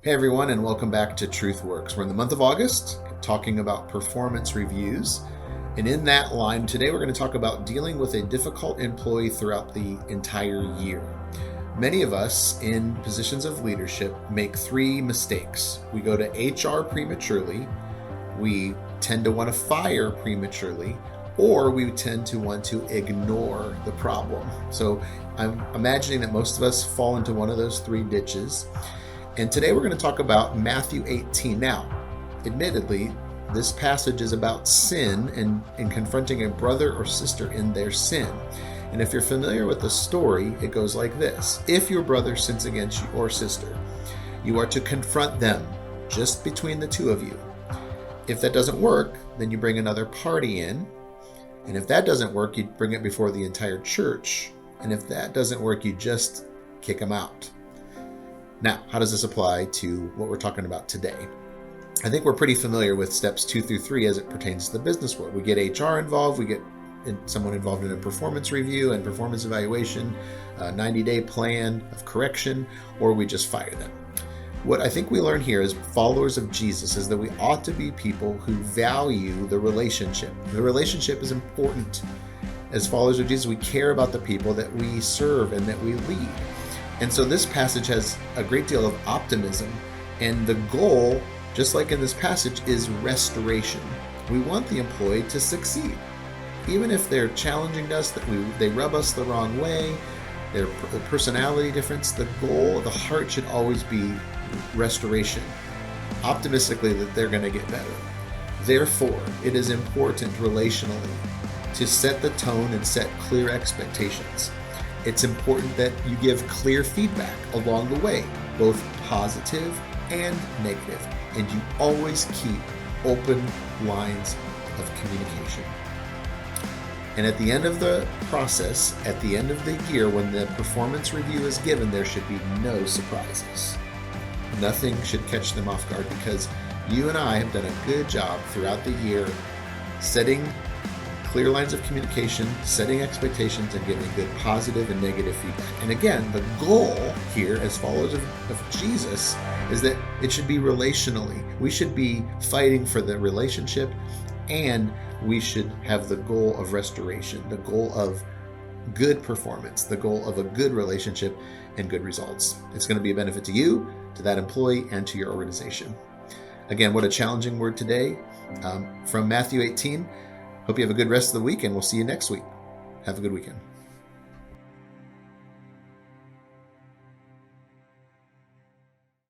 Hey everyone, and welcome back to Truth Works. We're in the month of August talking about performance reviews. And in that line, today we're going to talk about dealing with a difficult employee throughout the entire year. Many of us in positions of leadership make three mistakes. We go to HR prematurely, we tend to want to fire prematurely, or we tend to want to ignore the problem. So I'm imagining that most of us fall into one of those three ditches. And today we're going to talk about Matthew 18. Now, admittedly, this passage is about sin and confronting a brother or sister in their sin. And if you're familiar with the story, it goes like this. If your brother sins against you or sister, you are to confront them just between the two of you. If that doesn't work, then you bring another party in. And if that doesn't work, you bring it before the entire church. And if that doesn't work, you just kick them out. Now, how does this apply to what we're talking about today? I think we're pretty familiar with steps 2 through 3 as it pertains to the business world. We get HR involved, we get someone involved in a performance review and performance evaluation, a 90-day plan of correction, or we just fire them. What I think we learn here as followers of Jesus is that we ought to be people who value the relationship. The relationship is important. As followers of Jesus, we care about the people that we serve and that we lead. And so this passage has a great deal of optimism, and the goal, just like in this passage, is restoration. We want the employee to succeed. Even if they're challenging us, that they rub us the wrong way, their personality difference, the goal, the heart should always be restoration, optimistically that they're going to get better. Therefore, it is important relationally to set the tone and set clear expectations. It's important that you give clear feedback along the way, both positive and negative, and you always keep open lines of communication. And at the end of the process, at the end of the year, when the performance review is given, there should be no surprises. Nothing should catch them off guard because you and I have done a good job throughout the year setting clear lines of communication, setting expectations, and giving good positive and negative feedback. And again, the goal here as followers of Jesus is that it should be relationally. We should be fighting for the relationship, and we should have the goal of restoration, the goal of good performance, the goal of a good relationship and good results. It's going to be a benefit to you, to that employee, and to your organization. Again, what a challenging word today from Matthew 18. Hope you have a good rest of the week, and we'll see you next week. Have a good weekend.